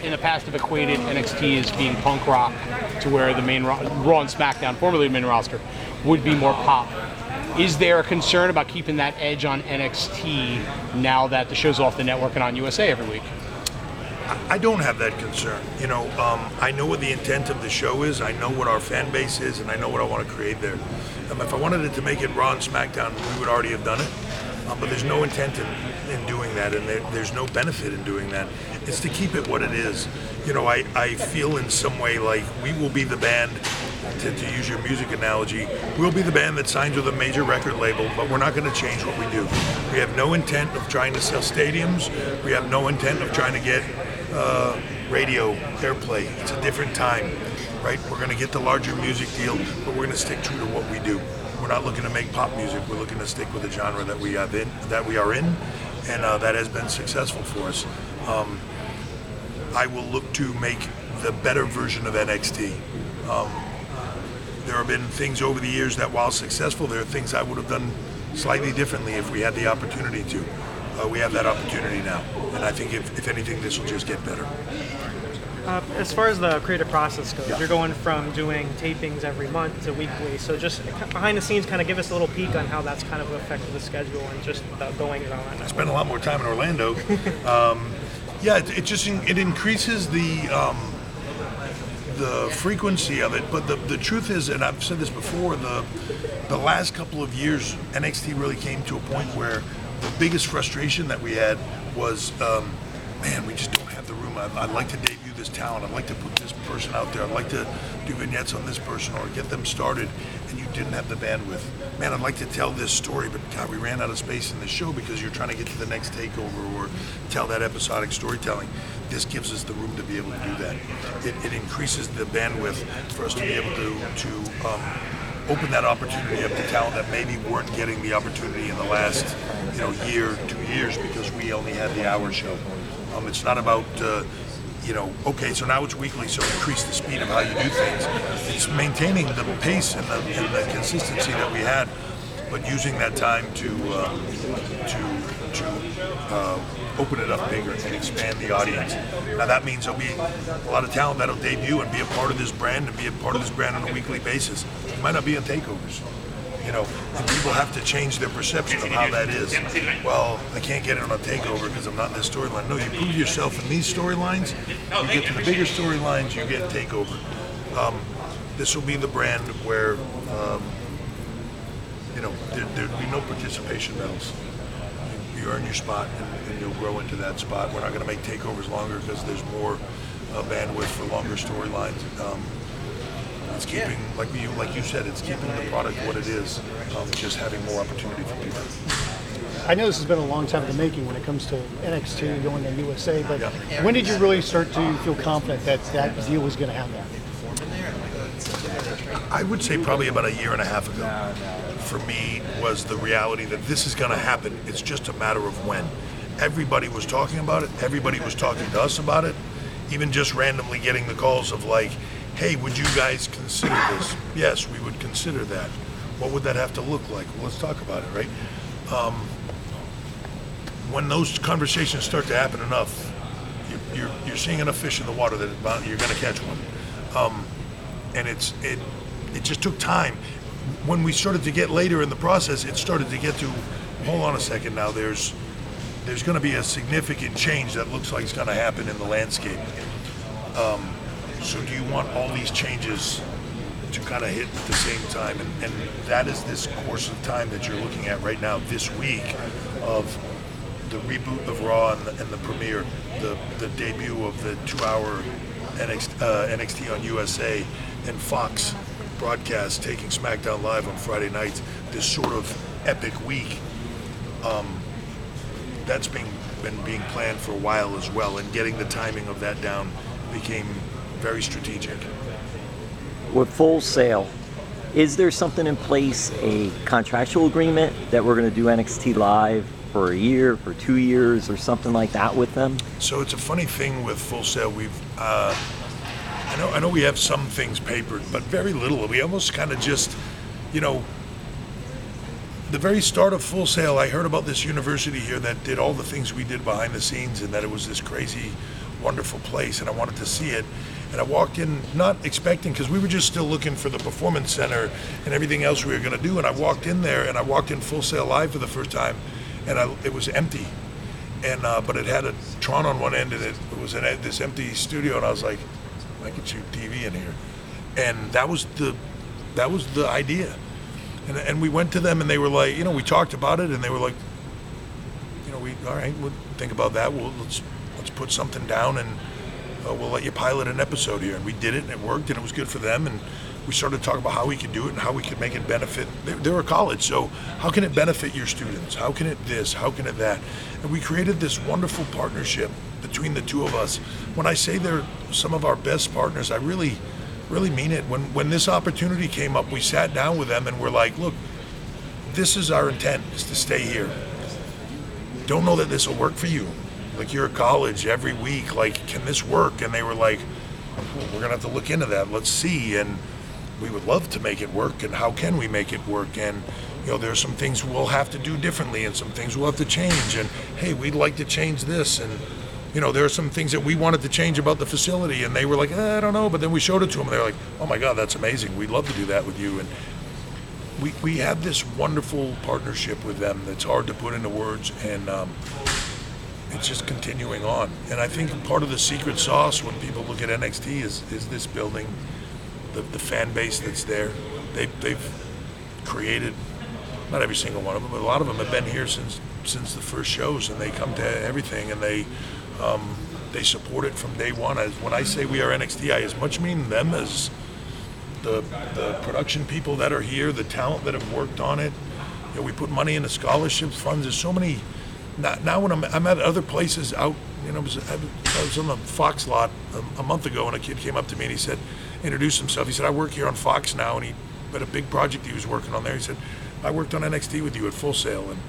in the past have equated NXT as being punk rock, to where the main Raw and SmackDown, formerly the main roster, would be more pop. Is there a concern about keeping that edge on NXT now that the show's off the network and on USA every week? I don't have that concern. I know what the intent of the show is. I know what our fan base is, and I know what I want to create there. If I wanted it to make it Raw and SmackDown, we would already have done it. But there's no intent in doing that, and there's no benefit in doing that. It's to keep it what it is. I feel in some way like we will be the band, to use your music analogy, we'll be the band that signs with a major record label, but we're not going to change what we do. We have no intent of trying to sell stadiums. We have no intent of trying to get radio airplay. It's a different time, right? We're going to get the larger music deal, but we're going to stick true to what we do. We're not looking to make pop music. We're looking to stick with the genre that we are in, and that has been successful for us. I will look to make the better version of NXT. There have been things over the years that, while successful, there are things I would have done slightly differently if we had the opportunity to. We have that opportunity now, and I think if anything, this will just get better. As far as the creative process goes, Yeah. You're going from doing tapings every month to weekly. So just behind the scenes, kind of give us a little peek on how that's kind of affected the schedule and just the goings on. I spent a lot more time in Orlando. It increases the frequency of it, but the truth is, and I've said this before, the last couple of years, NXT really came to a point where the biggest frustration that we had was, we just don't have the room. I'd like to debut this talent. I'd like to put this person out there. I'd like to do vignettes on this person or get them started, and you didn't have the bandwidth. Man, I'd like to tell this story, but God, we ran out of space in the show because you're trying to get to the next takeover or tell that episodic storytelling. This gives us the room to be able to do that. It increases the bandwidth for us to be able to open that opportunity up to talent that maybe weren't getting the opportunity in the last year, 2 years, because we only had the hour show. It's not about okay, so now it's weekly, so increase the speed of how you do things. It's maintaining the pace and the consistency that we had, but using that time to open it up bigger and expand the audience. Now that means there'll be a lot of talent that'll debut and be a part of this brand and be a part of this brand on a weekly basis. It might not be in takeovers. And people have to change their perception of how that is. Well, I can't get it on a takeover because I'm not in this storyline. No, you prove yourself in these storylines, you get to the bigger storylines, you get takeover. This will be the brand where, there'd be no participation medals. You earn your spot and you'll grow into that spot. We're not going to make takeovers longer because there's more bandwidth for longer storylines. It's keeping, like you said, it's keeping the product what it is, just having more opportunity for people. I know this has been a long time in the making when it comes to NXT going to USA, but when did you really start to feel confident that that deal was going to happen? I would say probably about a year and a half ago. For me, was the reality that this is going to happen. It's just a matter of when. Everybody was talking about it. Everybody was talking to us about it. Even just randomly getting the calls of like, hey, would you guys consider this? Yes, we would consider that. What would that have to look like? Well, let's talk about it, right? When those conversations start to happen enough, you're seeing enough fish in the water that you're going to catch one. And it just took time. When we started to get later in the process, it started to get to, hold on a second now, there's going to be a significant change that looks like it's going to happen in the landscape. So do you want all these changes to kind of hit at the same time? And that is this course of time that you're looking at right now, this week, of the reboot of Raw and the premiere, the debut of the 2-hour NXT on USA, and Fox broadcast taking SmackDown Live on Friday nights, this sort of epic week. That's been being planned for a while as well, and getting the timing of that down became very strategic. With Full Sail, is there something in place, a contractual agreement that we're going to do NXT Live for a year, for 2 years, or something like that with them? So it's a funny thing with Full Sail. We've I know we have some things papered, but very little. We almost kind of just, the very start of Full Sail, I heard about this university here that did all the things we did behind the scenes, and that it was this crazy, wonderful place, and I wanted to see it. And I walked in not expecting, because we were just still looking for the Performance Center and everything else we were going to do. And I walked in there, and I walked in Full Sail Live for the first time, and it was empty. And but it had a Tron on one end, and it was in this empty studio. And I was like, I could shoot TV in here. And that was the idea. And we went to them, and they were like, we talked about it, and they were like, all right, we'll think about that. Let's put something down, and we'll let you pilot an episode here. And we did it, and it worked, and it was good for them. And we started talking about how we could do it and how we could make it benefit. They're a college, so how can it benefit your students? How can it this? How can it that? And we created this wonderful partnership between the two of us. When I say they're some of our best partners, I really mean it. When this opportunity came up, we sat down with them and we're like, look, this is our intent, is to stay here. Don't know that this will work for you. Like, you're at college every week, like, can this work? And they were like, well, we're gonna have to look into that, let's see. And we would love to make it work, and how can we make it work? And there's some things we'll have to do differently, and some things we'll have to change. And hey, we'd like to change this. And there are some things that we wanted to change about the facility, and they were like, I don't know. But then we showed it to them, and they're like, oh my God, that's amazing. We'd love to do that with you. And we have this wonderful partnership with them that's hard to put into words, and it's just continuing on. And I think part of the secret sauce when people look at NXT is this building, the fan base that's there. They've created, not every single one of them, but a lot of them have been here since the first shows, and they come to everything, and they support it from day one. When I say we are NXT, I as much mean them as the production people that are here, the talent that have worked on it. We put money into scholarships, funds. There's so many. Now when I'm at other places out, I was on the Fox lot a month ago, and a kid came up to me and he said, introduced himself. He said, I work here on Fox now, and he had a big project he was working on there. He said, I worked on NXT with you at Full Sail, and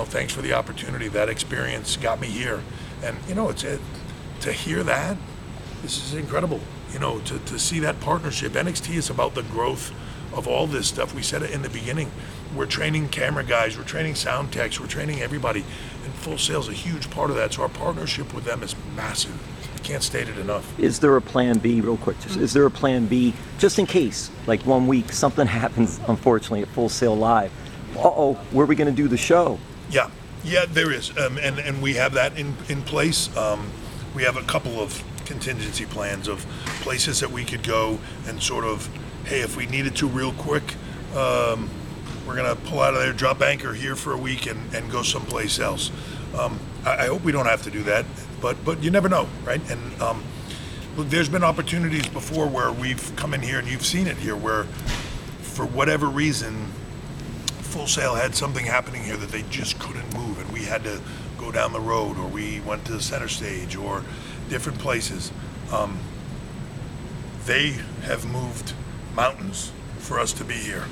thanks for the opportunity. That experience got me here. And to hear that, this is incredible. To see that partnership. NXT is about the growth of all this stuff. We said it in the beginning. We're training camera guys, we're training sound techs, we're training everybody. And Full Sail is a huge part of that. So our partnership with them is massive. I can't state it enough. Is there a plan B, real quick, is there a plan B, just in case, like 1 week, something happens, unfortunately, at Full Sail Live? Where are we going to do the show? Yeah, there is. And we have that in place. We have a couple of contingency plans of places that we could go and sort of, hey, if we needed to real quick, we're going to pull out of there, drop anchor here for a week, and go someplace else. I hope we don't have to do that, but you never know, right? And look, there's been opportunities before where we've come in here, and you've seen it here, where for whatever reason, Full Sail had something happening here that they just couldn't move, and we had to go down the road, or we went to the center stage, or different places. They have moved mountains for us to be here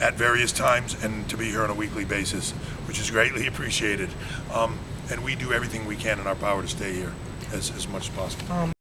at various times, and to be here on a weekly basis, which is greatly appreciated. And we do everything we can in our power to stay here as much as possible.